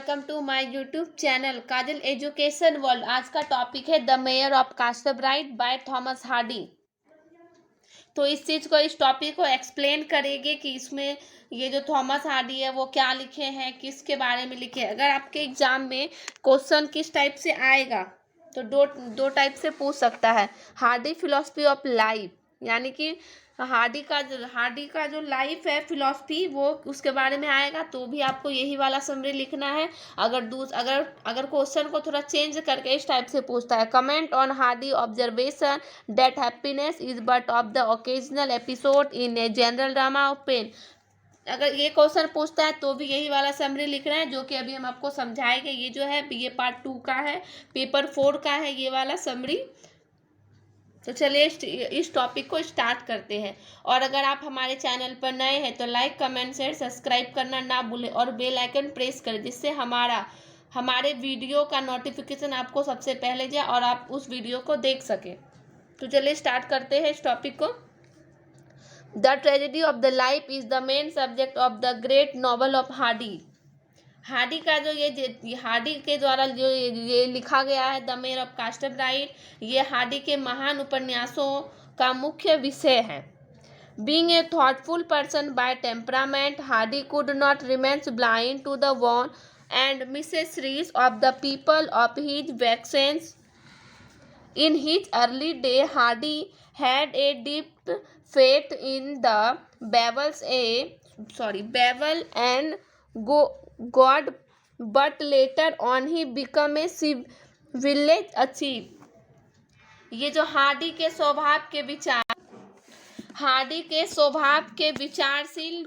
Welcome to my YouTube channel Kajal education world. आज का topic है the mayor of Casterbridge by Thomas Hardy. तो इस टॉपिक को एक्सप्लेन करेंगे कि इसमें ये जो थॉमस हार्डी है वो क्या लिखे हैं, किसके बारे में लिखे हैं। अगर आपके एग्जाम में क्वेश्चन किस टाइप से आएगा तो दो टाइप से पूछ सकता है। हार्डी फिलॉसफी ऑफ लाइफ, यानी कि हार्डी का जो लाइफ है फिलॉसफी वो उसके बारे में आएगा, तो भी आपको यही वाला समरी लिखना है। अगर क्वेश्चन को थोड़ा चेंज करके इस टाइप से पूछता है, comment on Hardy observation that happiness is but of the occasional episode in a general drama of pain. अगर ये क्वेश्चन पूछता है तो भी यही वाला समरी लिखना है, जो कि अभी हम आपको समझाएंगे। ये जो है ये पार्ट 2 का है, पेपर 4 का है ये वाला समरी। तो चलिए इस टॉपिक को स्टार्ट करते हैं। और अगर आप हमारे चैनल पर नए हैं तो लाइक, कमेंट, शेयर, सब्सक्राइब करना ना भूलें और बेल आइकन प्रेस करें, जिससे हमारे वीडियो का नोटिफिकेशन आपको सबसे पहले जाए और आप उस वीडियो को देख सकें। तो चलिए स्टार्ट करते हैं इस टॉपिक को। The tragedy of the life is the main subject of the great novel of Hardy. Hardy का जो हार्डी के द्वारा जो ये लिखा गया है द मेयर ऑफ कास्टब्राइट, ये हार्डी के महान उपन्यासों का मुख्य विषय है। Being a thoughtful person by temperament, Hardy could not remains blind to the woes and miseries of the people of his Wessex. In his early day, Hardy had a deep faith in the Bible and God, but later on he became a village chief. ये जो Hardy के स्वभाव के विचारशील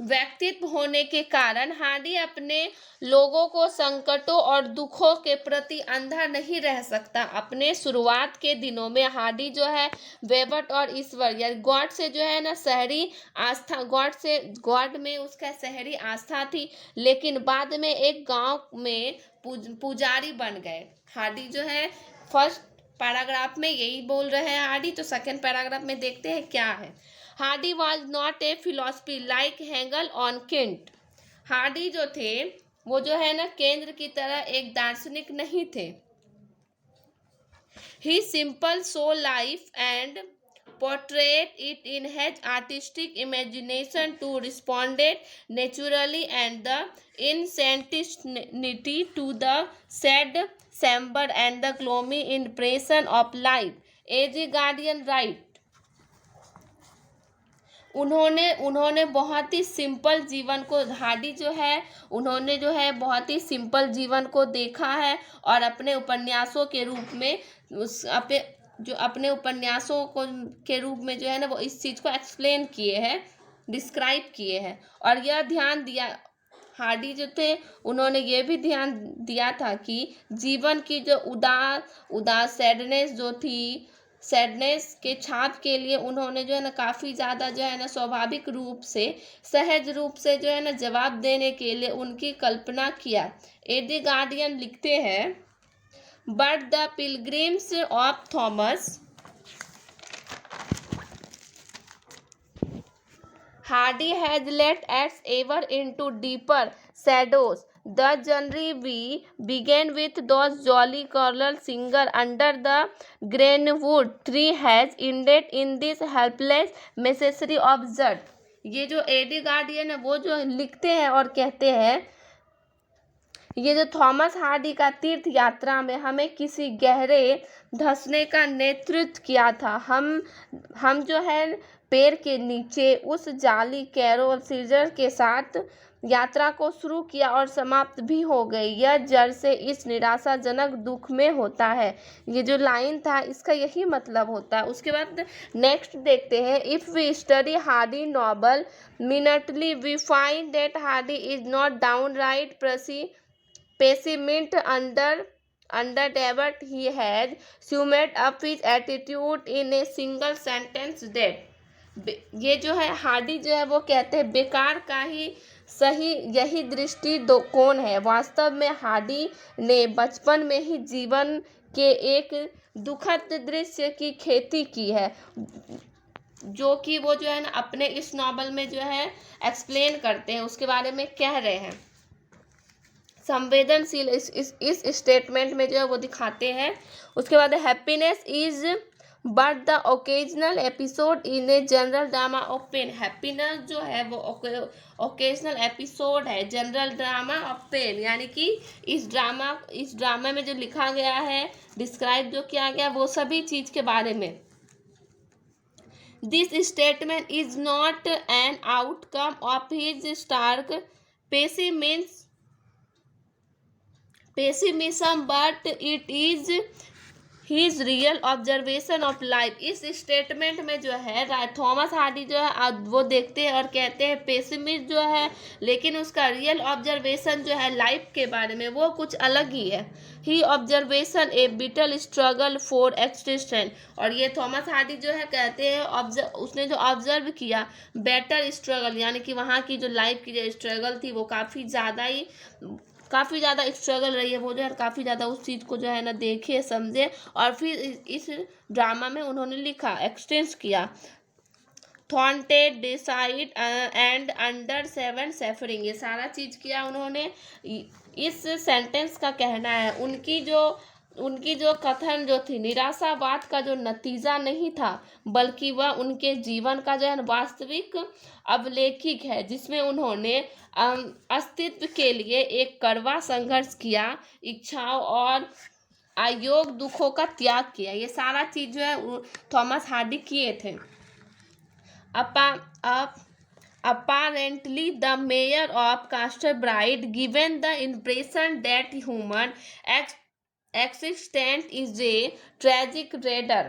व्यक्तित्व होने के कारण हार्डी अपने लोगों को संकटों और दुखों के प्रति अंधा नहीं रह सकता। अपने शुरुआत के दिनों में हार्डी जो है वेबट और ईश्वर या गॉड से जो है ना शहरी आस्था, गॉड में उसका शहरी आस्था थी, लेकिन बाद में एक गांव में पुजारी बन गए। हार्डी जो है फर्स्ट पैराग्राफ में यही बोल रहे हैं हार्डी, तो सेकेंड पैराग्राफ में देखते हैं क्या है। Hardy was not a philosophy like Hegel on Kent. Hardy जो थे वो जो है ना केंद्र की तरह एक दार्शनिक नहीं थे। He simply saw life and portrayed it in his artistic imagination to responded naturally and the insanity to the sad, somber and the gloomy impression of life. As a guardian right, उन्होंने बहुत ही simple जीवन को, Hardy जो है उन्होंने जो है बहुत ही सिंपल जीवन को देखा है और अपने उपन्यासों के रूप में अपने उपन्यासों को के रूप में जो है ना वो इस चीज़ को एक्सप्लेन किए हैं, डिस्क्राइब किए हैं। और यह ध्यान दिया, हार्डी जो थे उन्होंने ये भी ध्यान दिया था कि जीवन की जो उदास सैडनेस जो थी, सैडनेस के छाप के लिए उन्होंने जो है ना काफ़ी ज़्यादा जो है ना स्वाभाविक रूप से, सहज रूप से जो है ना जवाब देने के लिए उनकी कल्पना किया। एडी गार्डियन लिखते हैं, but the pilgrims of Thomas Hardy has let its ever into deeper shadows. The journey we began with those jolly carol singers under the greenwood tree has ended in this helpless misery of Judd. ये जो AD guardian है वो जो लिखते हैं और कहते हैं, ये जो थॉमस हार्डी का तीर्थ यात्रा में हमें किसी गहरे धंसने का नेतृत्व किया था। हम जो है पेड़ के नीचे उस जाली कैरोल सीजर के साथ यात्रा को शुरू किया और समाप्त भी हो गई। यह जड़ से इस निराशाजनक दुख में होता है। ये जो लाइन था इसका यही मतलब होता है। उसके बाद नेक्स्ट देखते हैं, if we study Hardy novel minutely we find that Hardy is not downright pessimist under David. He has summed up his attitude in a single sentence that ये जो है हार्डी जो है वो कहते हैं बेकार का ही सही यही दृष्टिकोण है। वास्तव में हार्डी ने बचपन में ही जीवन के एक दुखद दृश्य की खेती की है, जो कि वो जो है ना अपने इस नॉवल में जो है एक्सप्लेन करते हैं, उसके बारे में कह रहे हैं। संवेदनशील इस स्टेटमेंट में जो है वो दिखाते हैं। उसके बाद happiness is but the occasional episode in a general drama of pain. Happiness जो है वो ओकेजनल एपिसोड है जनरल ड्रामा ऑफ पेन, यानी कि इस ड्रामा में जो लिखा गया है, डिस्क्राइब जो किया गया वो सभी चीज के बारे में। This statement is not an outcome of his stark pessimism but it is his real observation of life. इस स्टेटमेंट में जो है थॉमस हार्डी जो है वो देखते हैं और कहते हैं पेसिमिस्ट जो है, लेकिन उसका रियल ऑब्जर्वेशन जो है लाइफ के बारे में वो कुछ अलग ही है। He observation a bitter struggle for extension. और ये थॉमस हार्डी जो है कहते हैं उसने जो ऑब्जर्व किया बेटर स्ट्रगल, यानी कि वहाँ की जो लाइफ की जो स्ट्रगल थी वो काफ़ी ज़्यादा स्ट्रगल रही है, वो जो है काफ़ी ज़्यादा उस चीज़ को जो है ना देखे समझे, और फिर इस ड्रामा में उन्होंने लिखा, एक्सटेंस किया। थॉन्टेड डिसाइड एंड अंडर 7 सफरिंग, ये सारा चीज़ किया उन्होंने। इस सेंटेंस का कहना है उनकी जो कथन जो थी निराशावाद का जो नतीजा नहीं था, बल्कि वह उनके जीवन का जो है वास्तविक अवलेखिक है, जिसमें उन्होंने अस्तित्व के लिए एक कड़वा संघर्ष किया, इच्छाओं और अयोग्य दुखों का त्याग किया। ये सारा चीज जो है थॉमस हार्डी किए थे। Apparently, the mayor of Casterbride given the impression that human existence is a tragic radar।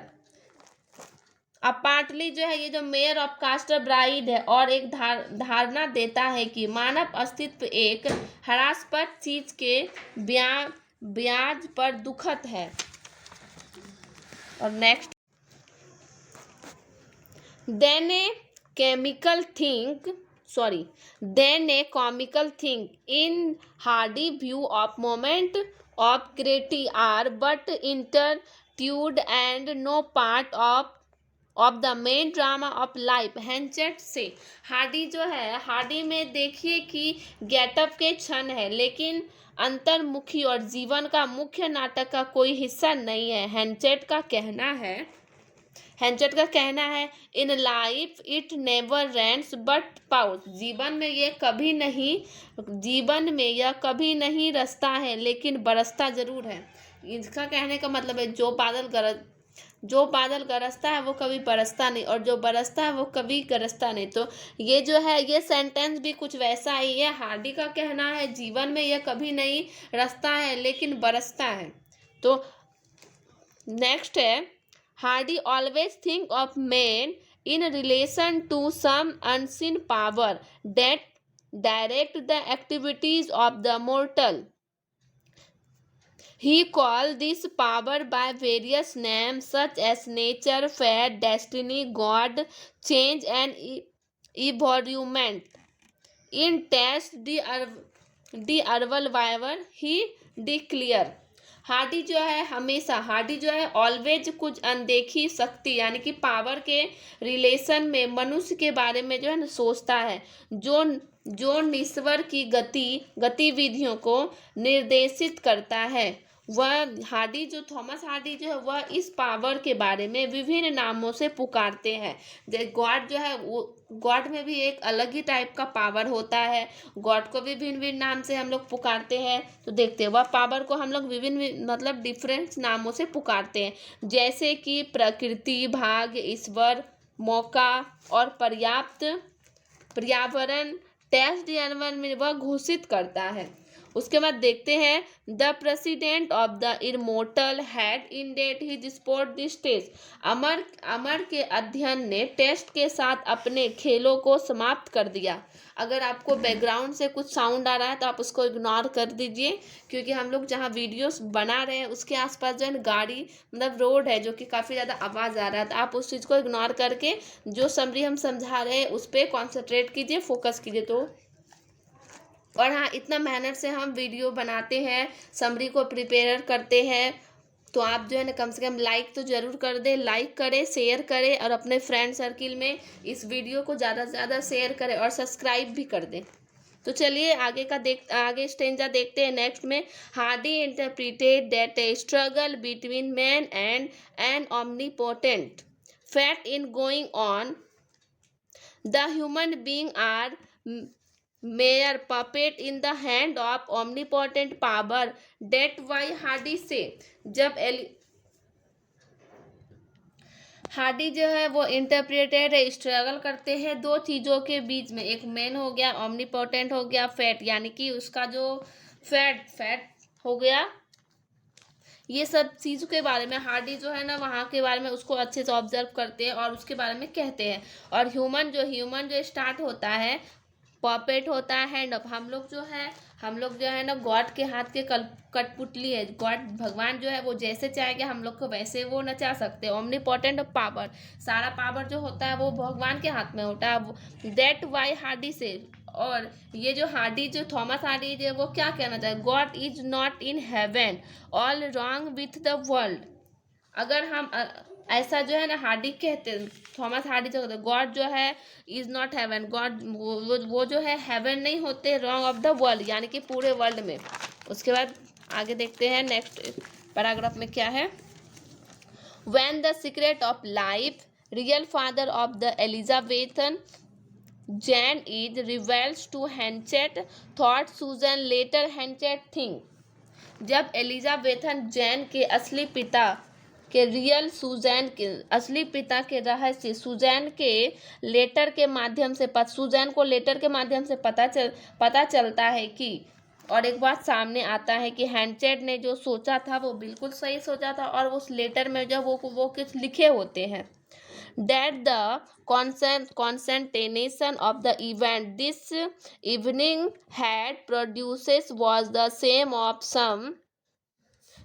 अपार्टली जो है ये जो मेयर ऑफ कास्टरब्राइड है और एक धारणा देता है कि मानव अस्तित्व एक ह्रासपद चीज के ब्याज पर दुखद है। और next, then a comical thing in Hardy view of moment of creativity are but interlude and no part of the main drama of life। हैंचेट से हार्डी में देखिए कि गेटअप के क्षण है, लेकिन अंतर्मुखी और जीवन का मुख्य नाटक का कोई हिस्सा नहीं है। हैंचेट का कहना है in life it never rains but pours. जीवन में यह कभी नहीं रसता है, लेकिन बरसता जरूर है। इसका कहने का मतलब है जो बादल गरजता है वो कभी बरसता नहीं, और जो बरसता है वो कभी गरजता नहीं। तो ये जो है ये सेंटेंस भी कुछ वैसा ही है। हार्डी का कहना है जीवन में यह कभी नहीं रसता है, लेकिन बरसता है। तो नेक्स्ट है, Hardy always think of man in relation to some unseen power that direct the activities of the mortal. He called this power by various names such as nature, fate, destiny, God, change and evolution. In test the Arvalviver, he declared। Hardy जो है always कुछ अनदेखी शक्ति यानी कि power के relation में मनुष्य के बारे में जो है ना सोचता है, जो ईश्वर की गतिविधियों को निर्देशित करता है। थॉमस हार्डी जो है वह इस पावर के बारे में विभिन्न नामों से पुकारते हैं। गॉड जो है वो गॉड में भी एक अलग ही टाइप का पावर होता है, गॉड को भी भिन्न नाम से हम लोग पुकारते हैं। तो देखते हैं वह पावर को हम लोग विभिन्न डिफरेंट नामों से पुकारते हैं, जैसे कि प्रकृति, भाग्य, ईश्वर, मौका और पर्यावरण टेस्ट में वह घोषित करता है। उसके बाद देखते हैं the president of the immortal had ended his sport the stage. अमर के अध्ययन ने टेस्ट के साथ अपने खेलों को समाप्त कर दिया। अगर आपको बैकग्राउंड से कुछ साउंड आ रहा है तो आप उसको इग्नोर कर दीजिए, क्योंकि हम लोग जहाँ वीडियोस बना रहे हैं उसके आसपास जो है गाड़ी रोड है जो कि काफ़ी ज़्यादा आवाज़ आ रहा है। तो आप उस चीज़ को इग्नोर करके जो समरी हम समझा रहे हैं उस पर कॉन्सेंट्रेट कीजिए, फोकस कीजिए। तो और हाँ, इतना मेहनत से हम वीडियो बनाते हैं, समरी को प्रिपेयर करते हैं, तो आप जो है ना कम से कम लाइक तो ज़रूर कर दें, लाइक करें, शेयर करें और अपने फ्रेंड सर्किल में इस वीडियो को ज़्यादा से ज़्यादा शेयर करें और सब्सक्राइब भी कर दें। तो चलिए आगे स्टेंजा देखते हैं नेक्स्ट में। Hardy interpreted that a struggle between man and an omnipotent fact in going on, the human being are mere puppet in the hand of omnipotent power. That why Hardy से जब Hardy जो है वो interpreted struggle करते हैं दो चीज़ों के बीच में, एक मैन हो गया, ऑमनीपोटेंट हो गया, फैट यानी कि उसका जो फैट हो गया, ये सब चीज़ों के बारे में हार्डी जो है ना वहाँ के बारे में उसको अच्छे से ऑब्जर्व करते हैं और उसके बारे में कहते हैं। और ह्यूमन जो स्टार्ट होता है, पॉपेट होता है हैंड ऑफ। हम लोग जो है ना गॉड के हाथ के कठपुतली है। गॉड भगवान जो है वो जैसे चाहेगा हम लोग को वैसे वो नचा सकते हैं। ओमनीपोटेंट पावर, सारा पावर जो होता है वो भगवान के हाथ में होता है। दैट वाई हार्डी से, और ये जो थॉमस हार्डी जो वो क्या कहना चाहे, God is not in heaven, all wrong with the world. अगर हम ऐसा जो है ना हार्डी कहते हैं, थॉमस हार्डी जो कहते हैं गॉड जो है इज नॉट हेवन, गॉड वो जो है हेवन नहीं होते, रॉन्ग ऑफ द वर्ल्ड यानी कि पूरे वर्ल्ड में। उसके बाद आगे देखते हैं नेक्स्ट पैराग्राफ में क्या है। When the secret of life real father of the Elizabethan Jane is reveals to Henchard thought Susan letter Henchard thing. जब एलिजाबेथन जैन के असली पिता के असली पिता के रहस्य सुजैन को लेटर के माध्यम से पता चलता है कि, और एक बात सामने आता है कि हैंचेट ने जो सोचा था वो बिल्कुल सही सोचा था और उस लेटर में जब वो कुछ लिखे होते हैं। That the concentration of the event this evening had produces was the same of some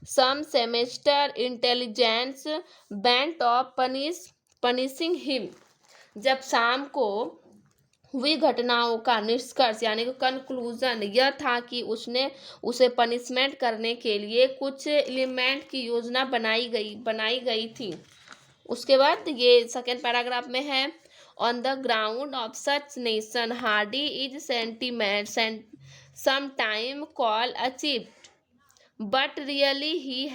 semester intelligence bent of punishing him। जब शाम को हुई घटनाओं का निष्कर्ष यानी कि कंक्लूजन यह था कि उसे पनिशमेंट करने के लिए कुछ एलिमेंट की योजना बनाई गई थी। उसके बाद ये सेकेंड पैराग्राफ में है। On the ground of such nation Hardy is sentiment sometime call achieved, but really he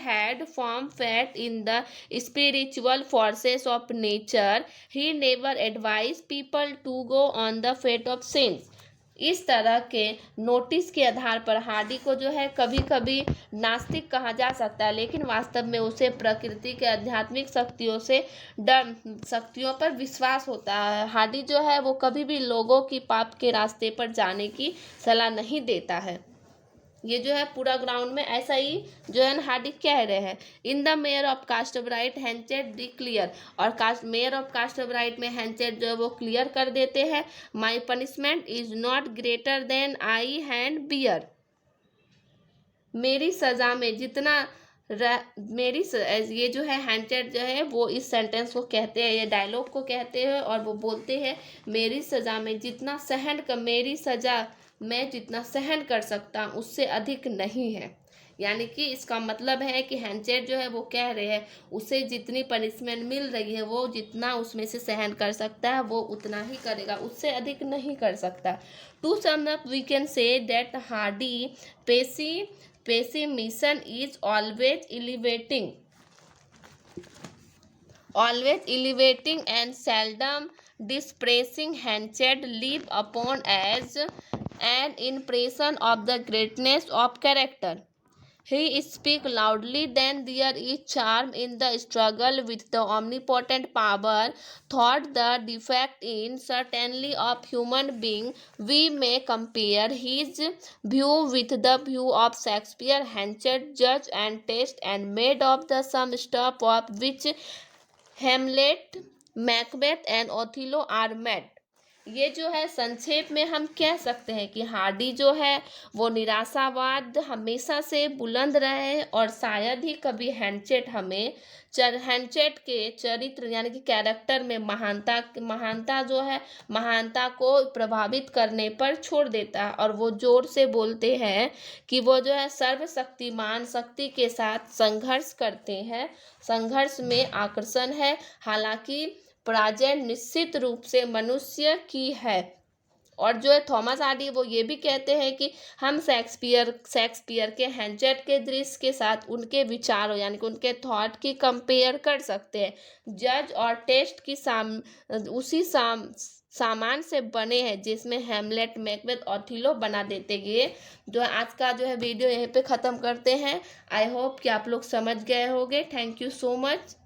had firm faith in the spiritual forces of nature. He never advised people to go on the faith of sins। इस तरह के notice के आधार पर Hardy को जो है कभी कभी नास्तिक कहा जा सकता है, लेकिन वास्तव में उसे प्रकृति के आध्यात्मिक शक्तियों पर विश्वास होता है। हार्डी जो है वो कभी भी लोगों की पाप के रास्ते पर जाने की सलाह नहीं देता है। ये जो है पूरा ग्राउंड में ऐसा ही जो है हार्डी कह रहे हैं। In the mayor of Casterbridge Henchard the clear, और मेयर ऑफ कास्टब्राइट में हैंचेट जो है वो क्लियर कर देते हैं, my punishment is not greater than I hand bear. मेरी सजा में जितना ये जो है हैंचेट जो है वो इस सेंटेंस को कहते हैं, ये डायलॉग को कहते हैं और वो बोलते हैं मेरी सजा मैं जितना सहन कर सकता हूँ उससे अधिक नहीं है। यानी कि इसका मतलब है कि हैंचेट जो है वो कह रहे हैं उसे जितनी पनिशमेंट मिल रही है वो जितना उसमें से सहन कर सकता है वो उतना ही करेगा, उससे अधिक नहीं कर सकता। To sum up we can say that Hardy pessimism is always elevating and seldom dispraising। Henchard live upon as an impression of the greatness of character। He speaks loudly then there is charm in the struggle with the omnipotent power। Thought the defect in certainly of human being, we may compare his view with the view of Shakespeare। हैंचेट judge and test and made of the some stuff of which Hamlet, Macbeth and Othello are made। ये जो है संक्षेप में हम कह सकते हैं कि हार्डी जो है वो निराशावाद हमेशा से बुलंद रहे और शायद ही कभी हैंचेट के चरित्र यानी कि कैरेक्टर में महानता को प्रभावित करने पर छोड़ देता है। और वो जोर से बोलते हैं कि वो जो है सर्वशक्तिमान शक्ति के साथ संघर्ष करते हैं, संघर्ष में आकर्षण है, हालांकि पराजय निश्चित रूप से मनुष्य की है। और जो है थॉमस हार्डी वो ये भी कहते हैं कि हम शेक्सपियर के हैमलेट के दृश्य के साथ उनके विचारों यानी कि उनके थॉट की कंपेयर कर सकते हैं। जज और टेस्ट की सामान से बने हैं जिसमें हैमलेट, मैकबेथ, ओथिलो बना देते गए। जो आज का जो है वीडियो यहीं पे ख़त्म करते हैं। आई होप कि आप लोग समझ गए होंगे। Thank you so much.